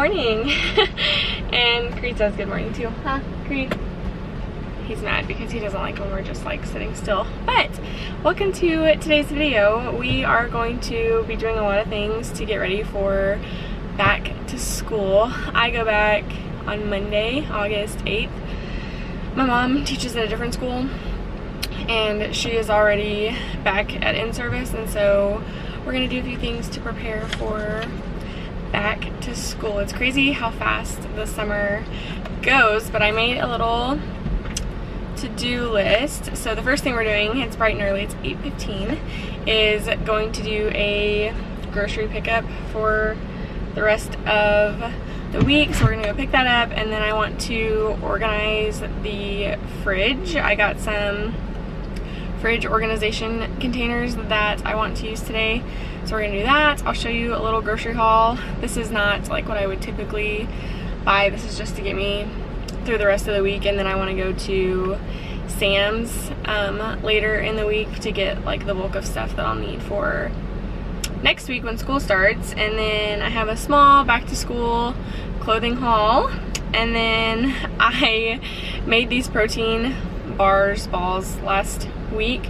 morning. And Creed says good morning too, huh, Creed? He's mad because he doesn't like when we're just like sitting still. But welcome to today's video. We are going to be doing a lot of things to get ready for back to school. I go back on Monday, August 8th. My mom teaches at a different school and she is already back at in-service, and so we're gonna do a few things to prepare for back to school. It's crazy how fast the summer goes, but I made a little to-do list. So the first thing we're doing, it's bright and early, it's 8:15, is going to do a grocery pickup for the rest of the week. So we're gonna go pick that up, and then I want to organize the fridge. I got some fridge organization containers that I want to use today, so we're gonna do that. I'll show you a little grocery haul. This is not like what I would typically buy. This is just to get me through the rest of the week, and then I want to go to Sam's later in the week to get like the bulk of stuff that I'll need for next week when school starts. And then I have a small back to school clothing haul, and then I made these protein balls last week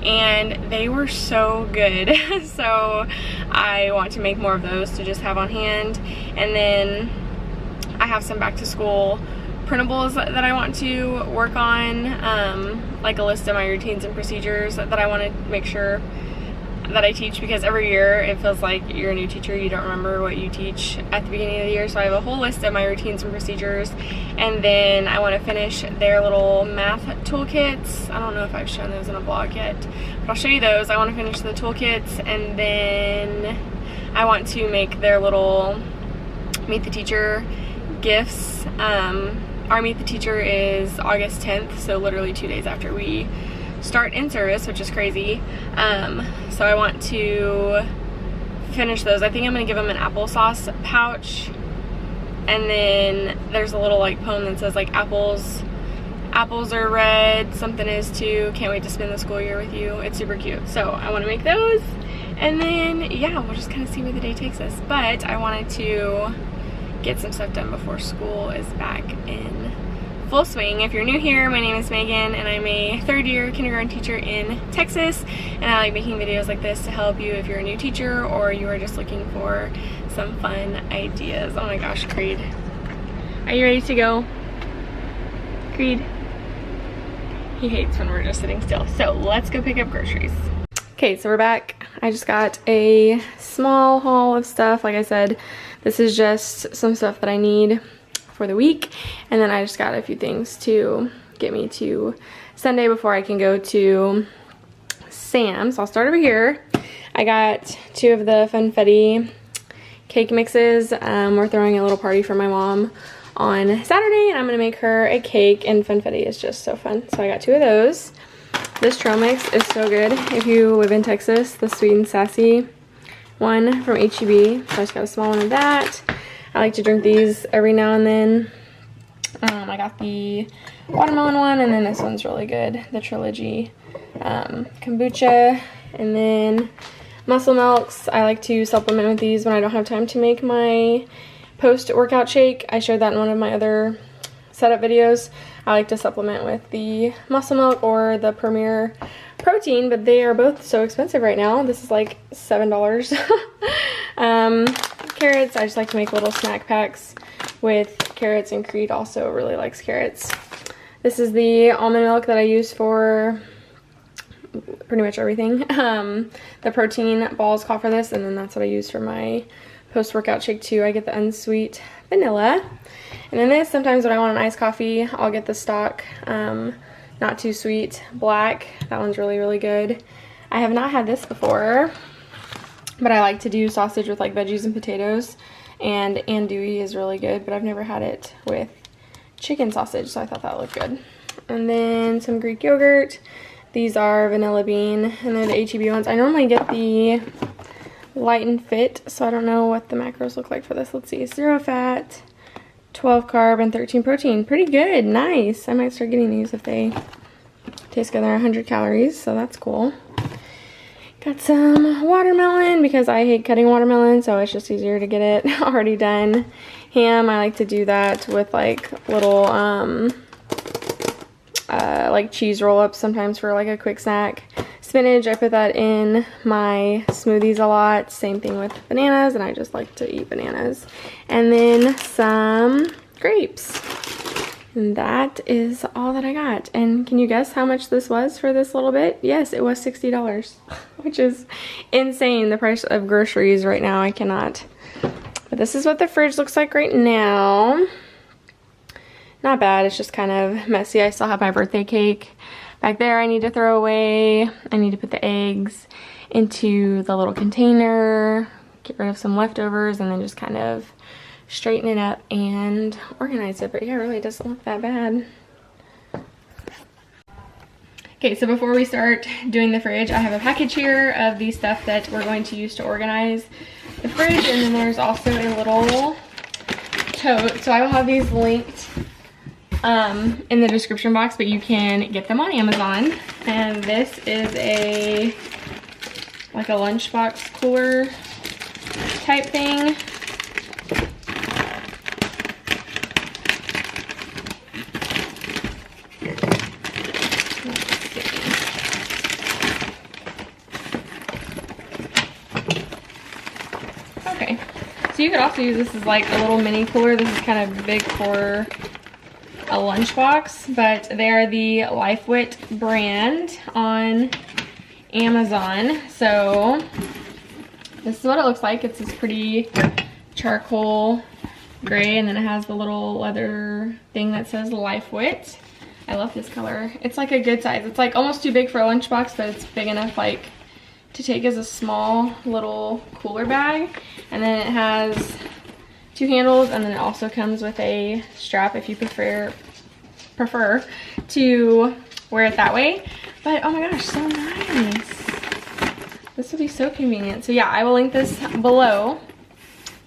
and they were so good. So I want to make more of those to just have on hand. And then I have some back to school printables that I want to work on, like a list of my routines and procedures that I want to make sure that I teach, because every year it feels like you're a new teacher, you don't remember what you teach at the beginning of the year. So I have a whole list of my routines and procedures, and then I want to finish their little math toolkits. I don't know if I've shown those in a vlog yet, but I'll show you those. I want to finish the toolkits, and then I want to make their little meet the teacher gifts. Our meet the teacher is August 10th, so literally 2 days after we start in service, which is crazy. So I want to finish those. I think I'm gonna give them an applesauce pouch, and then there's a little like poem that says like apples are red, something is too, can't wait to spend the school year with you. It's super cute. So I want to make those, and then yeah, we'll just kind of see where the day takes us. But I wanted to get some stuff done before school is back in full swing. If you're new here, my name is Megan, and I'm a third-year kindergarten teacher in Texas, and I like making videos like this to help you if you're a new teacher or you are just looking for some fun ideas. Oh my gosh, Creed. Are you ready to go? Creed? He hates when we're just sitting still. So let's go pick up groceries. Okay, so we're back. I just got a small haul of stuff. Like I said, this is just some stuff that I need for the week, and then I just got a few things to get me to Sunday before I can go to Sam's. So I'll start over here. I got 2 of the Funfetti cake mixes. We're throwing a little party for my mom on Saturday, and I'm gonna make her a cake, and Funfetti is just so fun. So I got 2 of those. This trail mix is so good if you live in Texas, the sweet and sassy one from HEB. So I just got a small one of that. I like to drink these every now and then. I got the watermelon one, and then this one's really good, the Trilogy kombucha. And then muscle milks. I like to supplement with these when I don't have time to make my post-workout shake. I showed that in one of my other setup videos. I like to supplement with the muscle milk or the Premier protein, but they are both so expensive right now. This is like $7. Carrots, I just like to make little snack packs with carrots, and Creed also really likes carrots. This is the almond milk that I use for pretty much everything. The protein balls call for this, and then that's what I use for my post-workout shake too. I get the unsweet vanilla. And then this, sometimes when I want an iced coffee, I'll get the stock, not too sweet, black. That one's really, really good. I have not had this before, but I like to do sausage with like veggies and potatoes, and andouille is really good, but I've never had it with chicken sausage, so I thought that looked good. And then some Greek yogurt. These are vanilla bean, and they're the HEB ones. I normally get the Light and Fit, so I don't know what the macros look like for this. Let's see, 0 fat, 12 carb, and 13 protein. Pretty good, nice. I might start getting these if they taste good. They're 100 calories, so that's cool. Got some watermelon because I hate cutting watermelon, so it's just easier to get it already done. ham. I like to do that with like little like cheese roll-ups sometimes for like a quick snack. Spinach, I put that in my smoothies a lot. Same thing with bananas, and I just like to eat bananas. And then some grapes. And that is all that I got. And can you guess how much this was for this little bit? Yes, it was $60, which is insane. The price of groceries right now, I cannot. But this is what the fridge looks like right now. Not bad, it's just kind of messy. I still have my birthday cake back there I need to throw away. I need to put the eggs into the little container, get rid of some leftovers, and then just kind of straighten it up and organize it. But yeah, it really doesn't look that bad. Okay, so before we start doing the fridge, I have a package here of the stuff that we're going to use to organize the fridge, and then there's also a little tote. So I will have these linked in the description box, but you can get them on Amazon. And this is like a lunchbox cooler type thing. Okay, so you could also use this as like a little mini cooler. This is kind of big for a lunchbox, but they are the Lifewit brand on Amazon. So this is what it looks like. It's this pretty charcoal gray, and then it has the little leather thing that says Lifewit. I love this color. It's like a good size. It's like almost too big for a lunchbox, but it's big enough like to take as a small little cooler bag. And then it has two handles, and then it also comes with a strap if you prefer to wear it that way. But oh my gosh, so nice. This will be so convenient. So yeah, I will link this below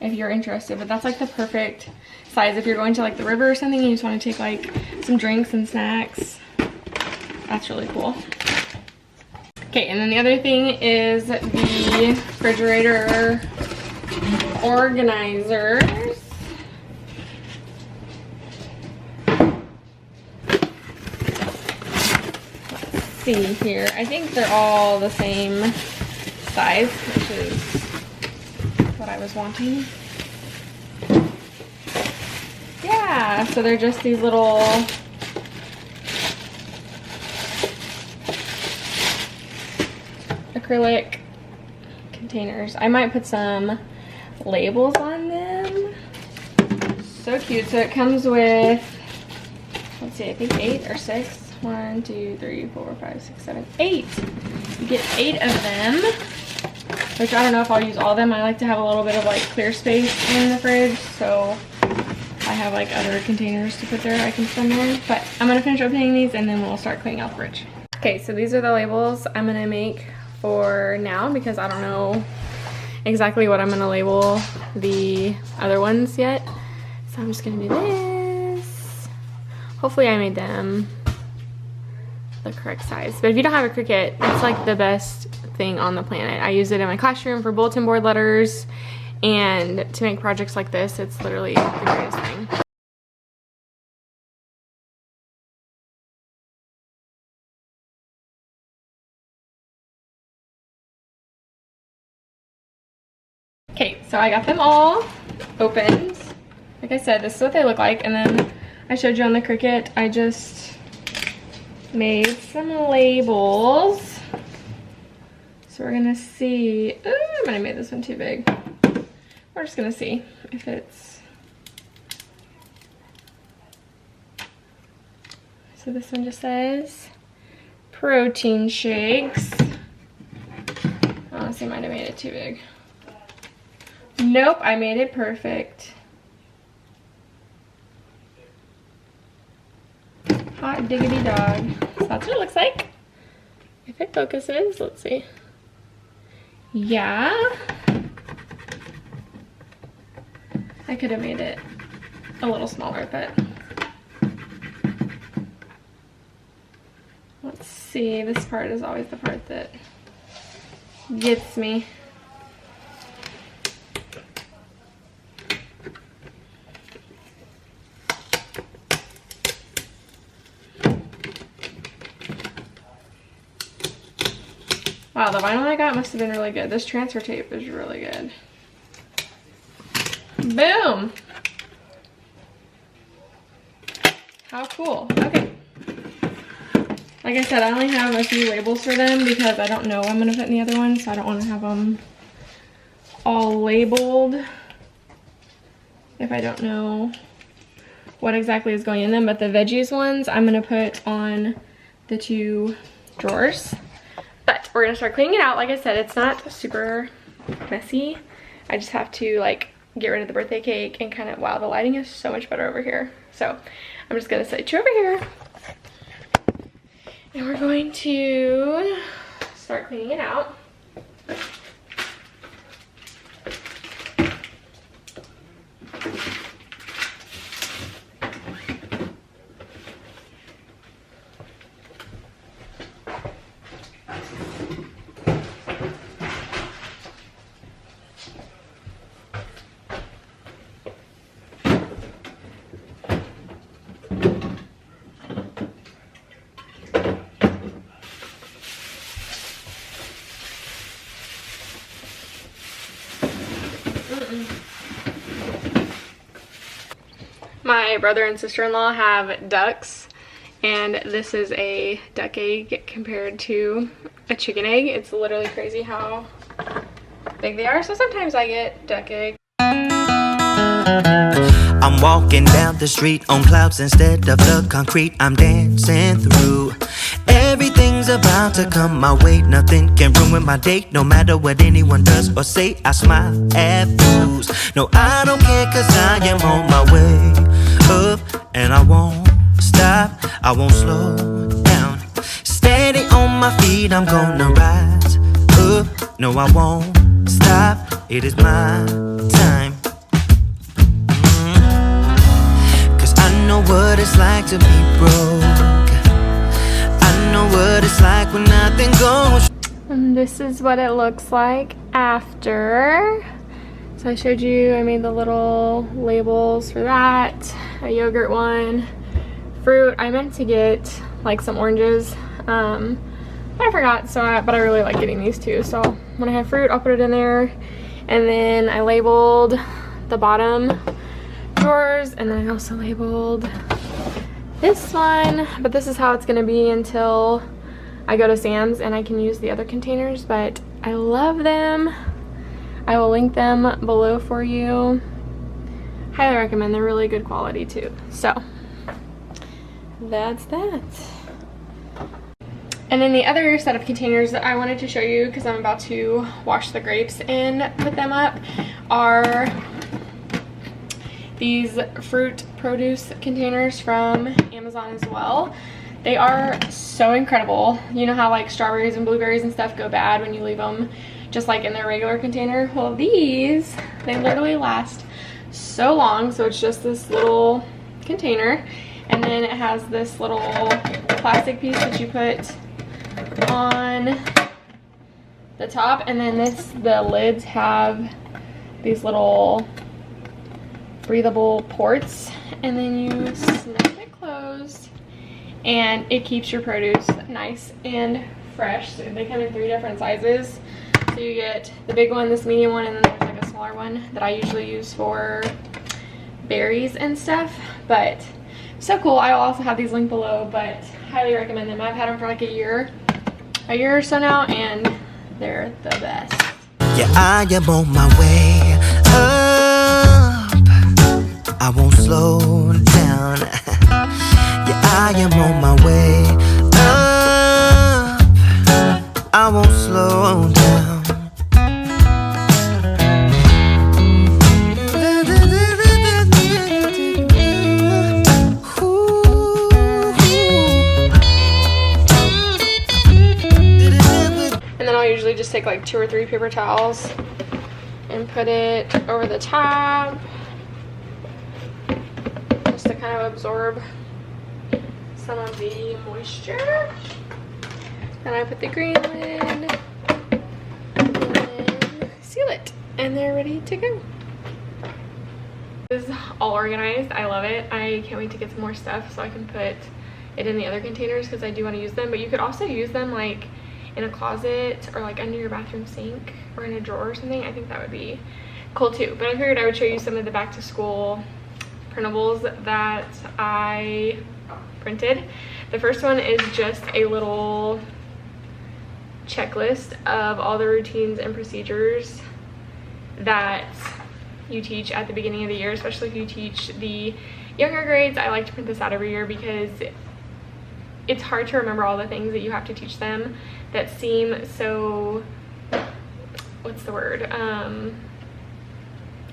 if you're interested. But that's like the perfect size if you're going to like the river or something and you just want to take like some drinks and snacks. That's really cool. Okay, and then the other thing is the refrigerator organizers. Let's see here. I think they're all the same size, which is what I was wanting. Yeah, so they're just these little acrylic containers. I might put some labels on them. So cute. So it comes with, let's see, I think 8 or 6. 1, 2, 3, 4, 5, 6, 7, 8. You get 8 of them, which I don't know if I'll use all of them. I like to have a little bit of like clear space in the fridge, so I have like other containers to put there I can spend there. But I'm gonna finish opening these and then we'll start cleaning out the fridge. Okay, so these are the labels I'm gonna make for now because I don't know exactly what I'm gonna label the other ones yet. So I'm just gonna do this. Hopefully I made them the correct size. But if you don't have a Cricut, it's like the best thing on the planet. I use it in my classroom for bulletin board letters, and to make projects like this, it's literally the greatest thing. Okay, so I got them all opened. Like I said, this is what they look like, and then I showed you on the Cricut, I just made some labels. So we're gonna see, I might have made this one too big. We're just gonna see if it's, so this one just says protein shakes. Honestly, might have made it too big. Nope, I made it perfect. Hot diggity dog. So that's what it looks like. If it focuses, let's see. Yeah. I could have made it a little smaller, but let's see. This part is always the part that gets me. Wow, the vinyl I got must have been really good. This transfer tape is really good. Boom! How cool. Okay. Like I said, I only have a few labels for them because I don't know what I'm going to put in the other one, so I don't want to have them all labeled if I don't know what exactly is going in them. But the veggies ones I'm going to put on the 2 drawers. But we're going to start cleaning it out. Like I said, it's not super messy. I just have to like get rid of the birthday cake and kind of, wow, the lighting is so much better over here. So I'm just going to set you over here. And we're going to start cleaning it out. My brother and sister-in-law have ducks, and this is a duck egg compared to a chicken egg. It's literally crazy how big they are, so sometimes I get duck egg. I'm walking down the street on clouds instead of the concrete I'm dancing through. Everything's about to come my way, nothing can ruin my day. No matter what anyone does or say, I smile at fools. No, I don't care, cause I am on my way up, and I won't stop, I won't slow down. Steady on my feet, I'm gonna rise up. No, I won't stop, it is my time. Cause I know what it's like to be broke. I know what it's like when nothing goes. And this is what it looks like after. So I showed you, I made the little labels for that, a yogurt one, fruit. I meant to get like some oranges, but I forgot, but I really like getting these too. So when I have fruit, I'll put it in there. And then I labeled the bottom drawers, and then I also labeled this one, but this is how it's gonna be until I go to Sam's and I can use the other containers. But I love them. I will link them below for you. Highly recommend. They're really good quality too. So that's that. And then the other set of containers that I wanted to show you, because I'm about to wash the grapes and put them up, are these fruit produce containers from Amazon as well. They are so incredible. You know how like strawberries and blueberries and stuff go bad when you leave them just like in their regular container? Well, these, they literally last so long. So it's just this little container, and then it has this little plastic piece that you put on the top, and then the lids have these little breathable ports, and then you snap it closed and it keeps your produce nice and fresh. So they come in 3 different sizes. So you get the big one, this medium one, and then there's like a smaller one that I usually use for berries and stuff. But so cool. I will also have these linked below, but highly recommend them. I've had them for like a year or so now, and they're the best. Yeah, I am on my way up, I won't slow down. Yeah, I am on my way up, I won't slow down. And then I'll usually just take like 2 or 3 paper towels and put it over the top just to kind of absorb some of the moisture. Then I put the green lid and then seal it, and they're ready to go. This is all organized. I love it. I can't wait to get some more stuff so I can put it in the other containers because I do want to use them. But you could also use them like in a closet or like under your bathroom sink or in a drawer or something, I think that would be cool too. But I figured I would show you some of the back to school printables that I printed. The first one is just a little checklist of all the routines and procedures that you teach at the beginning of the year, especially if you teach the younger grades. I like to print this out every year because it's hard to remember all the things that you have to teach them that seem so, what's the word,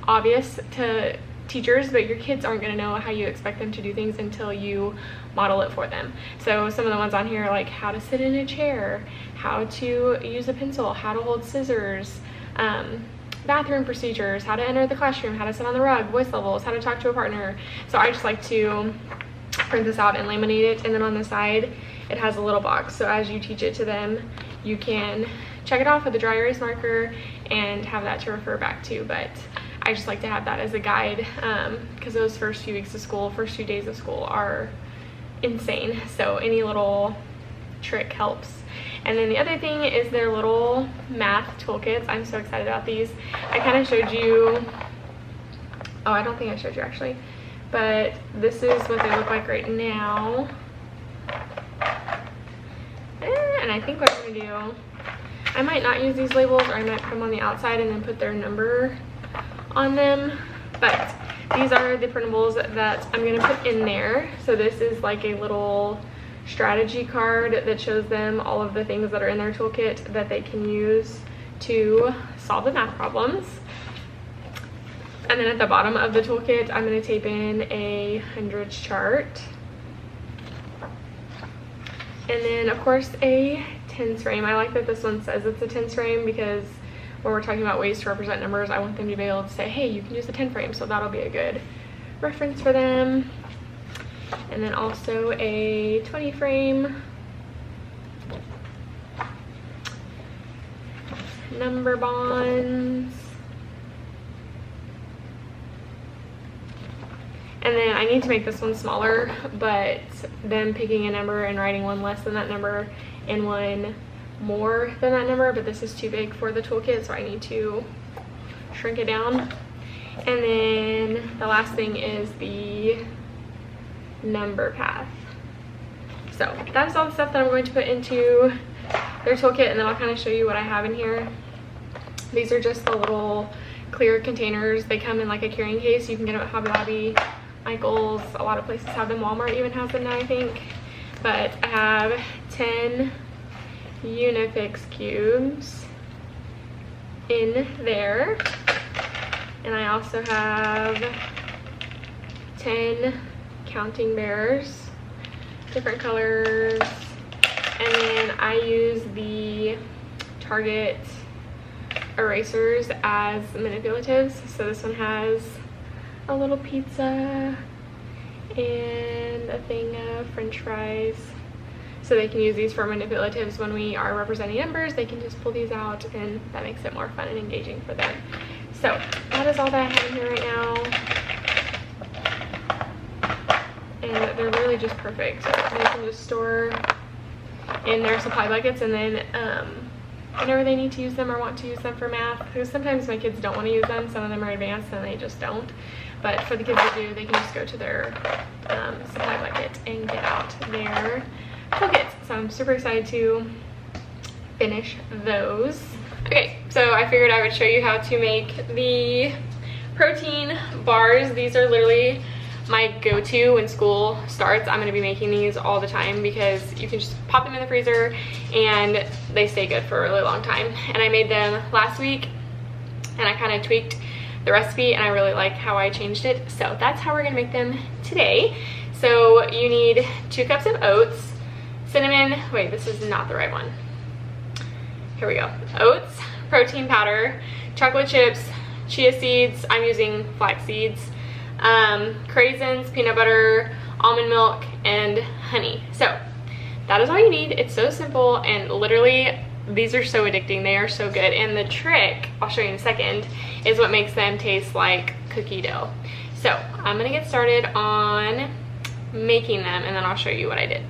obvious to teachers, but your kids aren't going to know how you expect them to do things until you model it for them. So some of the ones on here are like how to sit in a chair, how to use a pencil, how to hold scissors, bathroom procedures, how to enter the classroom, how to sit on the rug, voice levels, how to talk to a partner. So I just like to print this out and laminate it, and then on the side it has a little box, so as you teach it to them you can check it off with a dry erase marker and have that to refer back to. But I just like to have that as a guide because those first few weeks of school, first few days of school are insane, so any little trick helps. And then the other thing is their little math toolkits. I'm so excited about these. I kind of showed you, oh, I don't think I showed you actually, but this is what they look like right now. And I think what I'm gonna do, I might not use these labels, or I might put them on the outside and then put their number on them. But these are the printables that I'm gonna put in there. So this is like a little strategy card that shows them all of the things that are in their toolkit that they can use to solve the math problems. And then at the bottom of the toolkit, I'm going to tape in a hundreds chart. And then of course a tens frame. I like that this one says it's a tens frame because when we're talking about ways to represent numbers, I want them to be able to say, hey, you can use a 10 frame, so that'll be a good reference for them. And then also a 20 frame, number bonds, and then I need to make this one smaller, but them picking a number and writing one less than that number and one more than that number, but this is too big for the toolkit, so I need to shrink it down. And then the last thing is the number path. So that is all the stuff that I'm going to put into their toolkit, and then I'll kind of show you what I have in here. These are just the little clear containers. They come in like a carrying case. You can get them at Hobby Lobby, Michael's, a lot of places have them. Walmart even has them now, I think. But I have 10 Unifix cubes in there, and I also have 10 counting bears, different colors, and then I use the Target erasers as manipulatives. So this one has a little pizza and a thing of french fries, so they can use these for manipulatives when we are representing numbers. They can just pull these out and that makes it more fun and engaging for them. So that is all that I have in here right now, and they're really just perfect. They can just store in their supply buckets, and then whenever they need to use them or want to use them for math, because sometimes my kids don't want to use them, some of them are advanced and they just don't, but for the kids that do, they can just go to their supply bucket and get out their toolkits. So I'm super excited to finish those. Okay, so I figured I would show you how to make the protein bars. These are literally my go-to when school starts. I'm going to be making these all the time because you can just pop them in the freezer and they stay good for a really long time. And I made them last week and I kind of tweaked the recipe and I really like how I changed it. So that's how we're going to make them today. So you need 2 cups of oats, cinnamon, wait, this is not the right one. Here we go. Oats, protein powder, chocolate chips, chia seeds, I'm using flaxseeds, craisins, peanut butter, almond milk, and honey. So that is all you need. It's so simple, and literally these are so addicting. They are so good, and the trick, I'll show you in a second, is what makes them taste like cookie dough. So I'm gonna get started on making them and then I'll show you what I did.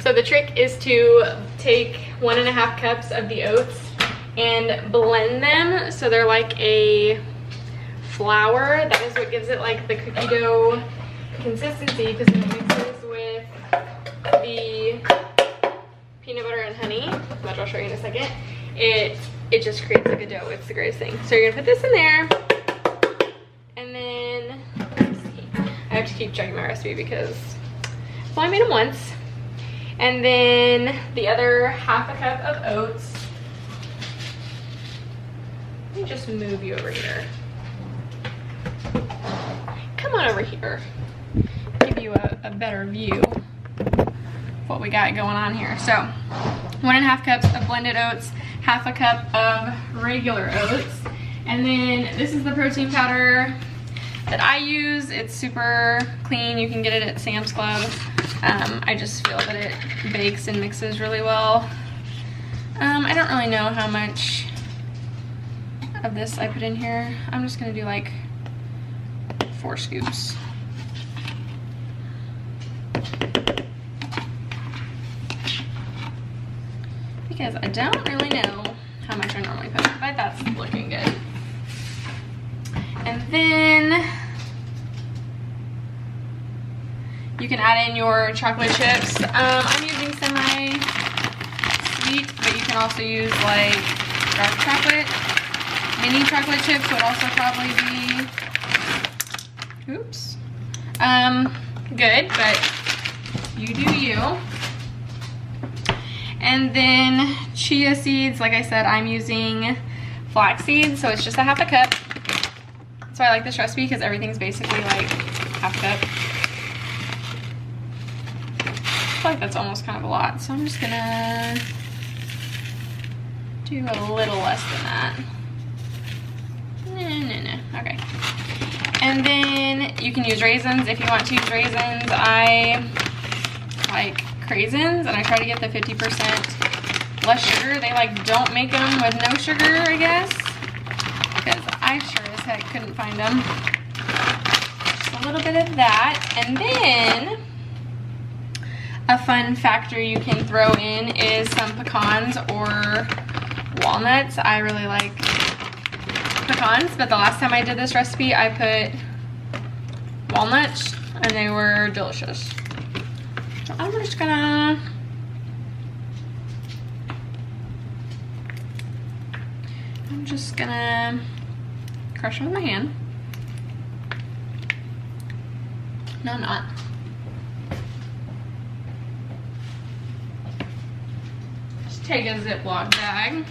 So the trick is to take 1.5 cups of the oats and blend them so they're like a flour. That is what gives it like the cookie dough consistency, because when it mixes with the peanut butter and honey, which I'll show you in a second, it just creates like a dough. It's the greatest thing. So you're gonna put this in there, and then let's see. I have to keep checking my recipe because, well, I made them once. And then the other 1/2 cup of oats. Let me just move you over here. Come on over here. Give you a better view of what we got going on here. So 1.5 cups of blended oats, 1/2 cup of regular oats, and then this is the protein powder that I use. It's super clean. You can get it at Sam's Club. I just feel that it bakes and mixes really well. I don't really know how much of this I put in here. I'm just gonna do like 4 scoops. Because I don't really know how much I normally put, but that's looking good. And then you can add in your chocolate chips. I'm using semi-sweet, but you can also use like dark chocolate. Mini chocolate chips would also probably be, oops, good, but you do you. And then chia seeds, like I said, I'm using flax seeds, so it's just 1/2 cup. So I like this recipe because everything's basically like 1/2 cup. I feel like that's almost kind of a lot, so I'm just gonna do a little less than that. No, okay. And then you can use raisins if you want to use raisins. I like craisins, and I try to get the 50% less sugar. They like don't make them with no sugar, I guess, because I sure as heck couldn't find them. Just a little bit of that. And then a fun factor you can throw in is some pecans or walnuts. I really like pecans, but the last time I did this recipe I put walnuts and they were delicious. So I'm just gonna crush them with my hand. No, I'm not. Just take a Ziploc bag.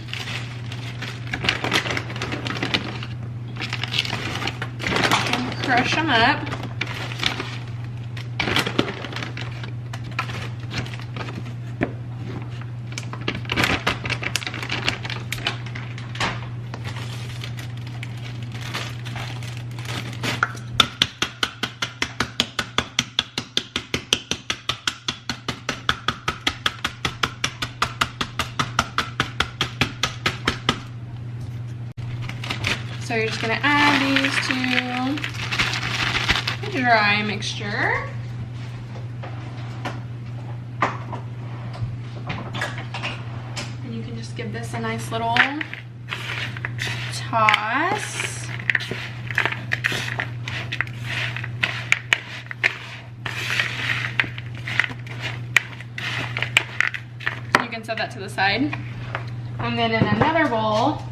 And crush them up. So you're just gonna add these to the dry mixture. And you can just give this a nice little toss. You can set that to the side. And then in another bowl,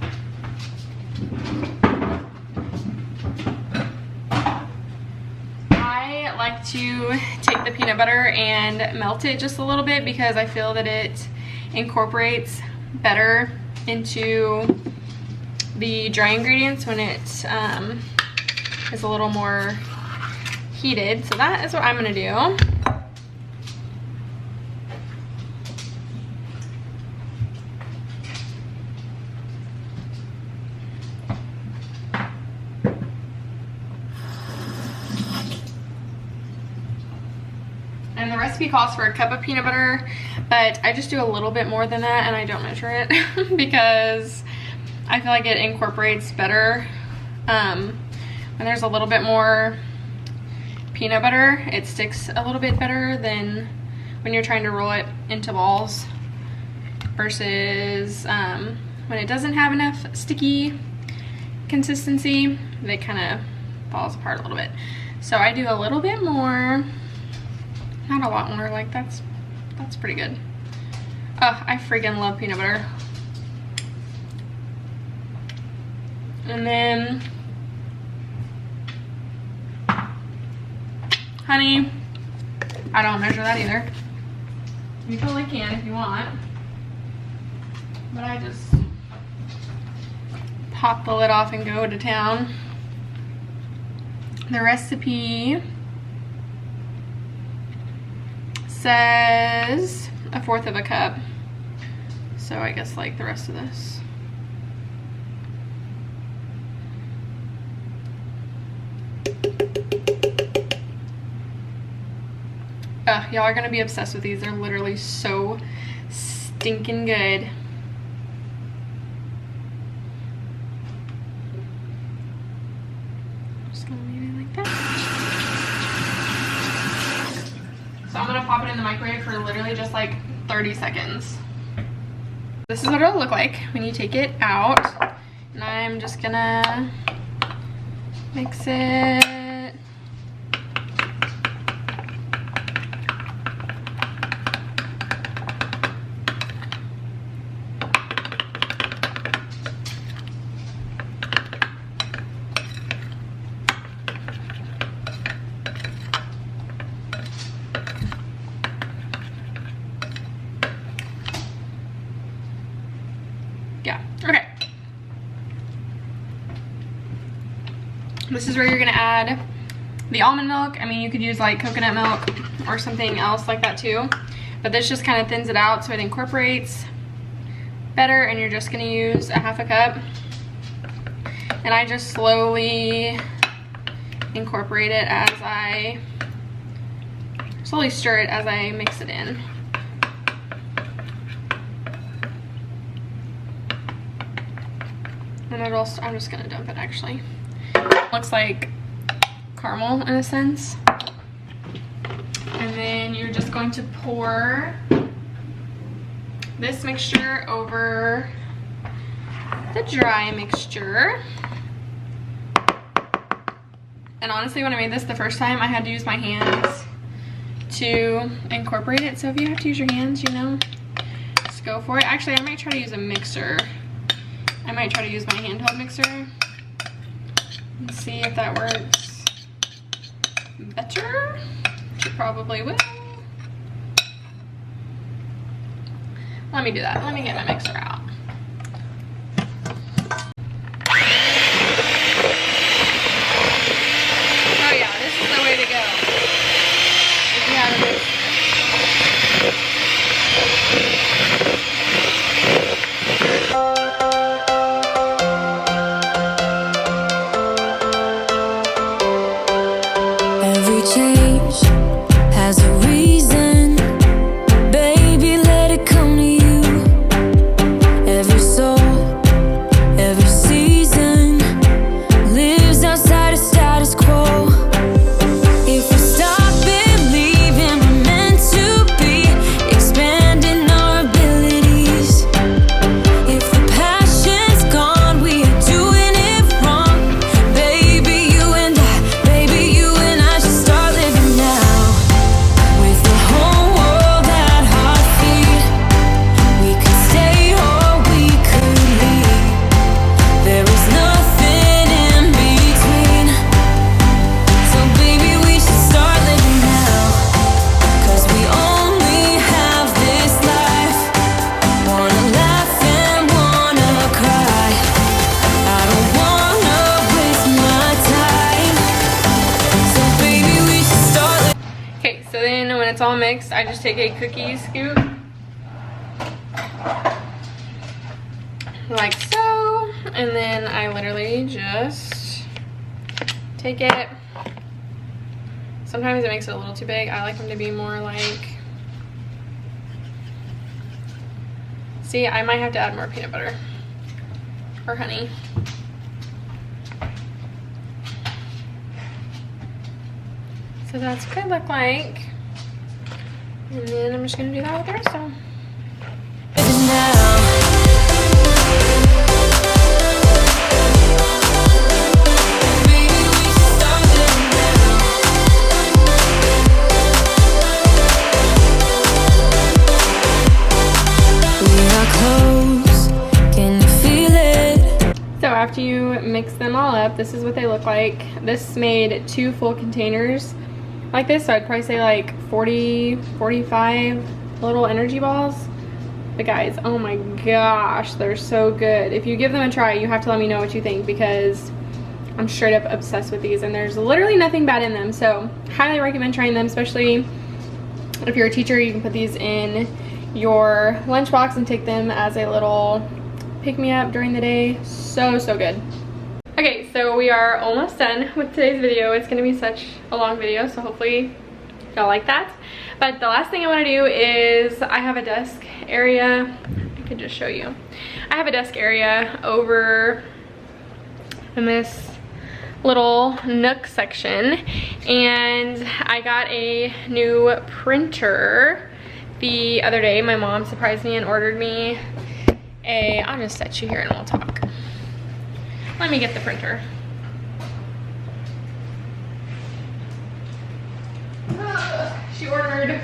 like to take the peanut butter and melt it just a little bit because I feel that it incorporates better into the dry ingredients when it is a little more heated. So that is what I'm gonna do. And the recipe calls for a cup of peanut butter, but I just do a little bit more than that and I don't measure it because I feel like it incorporates better. When there's a little bit more peanut butter, it sticks a little bit better than when you're trying to roll it into balls versus when it doesn't have enough sticky consistency, it kind of falls apart a little bit. So I do a little bit more, not a lot more, like that's pretty good. Oh, I freaking love peanut butter. And then honey, I don't measure that either. You totally can if you want, but I just pop the lid off and go to town. The recipe says 1/4 of a cup, so I guess like the rest of this. Y'all are gonna be obsessed with these. They're literally so stinking good. Just gonna leave it like that. So I'm gonna pop it in the microwave for literally just like 30 seconds. This is what it'll look like when you take it out. And I'm just gonna mix it. Yeah, okay. This is where you're gonna add the almond milk. I mean, you could use like coconut milk or something else like that too, but this just kind of thins it out so it incorporates better, and you're just gonna use 1/2 cup. And I just slowly incorporate it as I slowly stir it as I mix it in. And I'm just gonna dump it actually. Looks like caramel in a sense. And then you're just going to pour this mixture over the dry mixture. And honestly, when I made this the first time, I had to use my hands to incorporate it. So if you have to use your hands, you know, just go for it. Actually, I might try to use a mixer. I might try to use my handheld mixer and see if that works better, which it probably will. Let me do that. Let me get my mixer out. Oh yeah, this is the way to go. If you have a mixer. It's all mixed, I just take a cookie scoop like so, and then I literally just take it. Sometimes it makes it a little too big. I like them to be more like, see, I might have to add more peanut butter or honey. So that's what it could look like And then I'm just gonna do that with the rest of them. So after you mix them all up, this is what they look like. This made 2 full containers like this, so I'd probably say like 40, 45 little energy balls. But guys, oh my gosh, they're so good. If you give them a try, you have to let me know what you think, because I'm straight up obsessed with these, and there's literally nothing bad in them. So highly recommend trying them, especially if you're a teacher. You can put these in your lunchbox and take them as a little pick-me-up during the day. So good. Okay, so we are almost done with today's video. It's gonna be such a long video, so hopefully y'all like that. But the last thing I want to do is, I have a desk area. I can just show you. I have a desk area over in this little nook section, and I got a new printer the other day. My mom surprised me and ordered me I'll just set you here and we'll talk. Let me get the printer. She ordered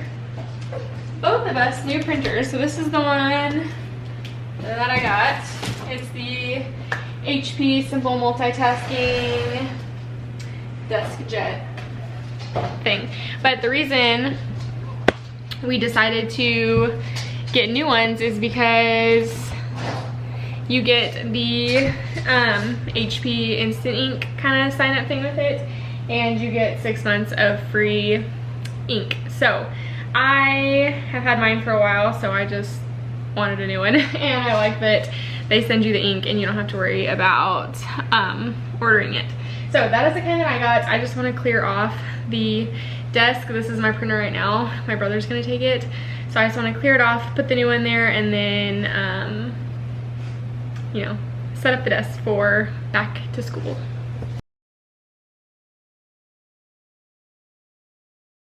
both of us new printers. So this is the one that I got. It's the HP Simple Multitasking Desk Jet thing. But the reason we decided to get new ones is because you get the HP Instant Ink kind of sign up thing with it, and you get 6 months of free ink. So I have had mine for a while, so I just wanted a new one. And I like that they send you the ink and you don't have to worry about ordering it. So that is the kind that I got. I just want to clear off the desk. This is my printer right now. My brother's gonna take it, so I just want to clear it off, put the new one there, and then you know, set up the desk for back to school.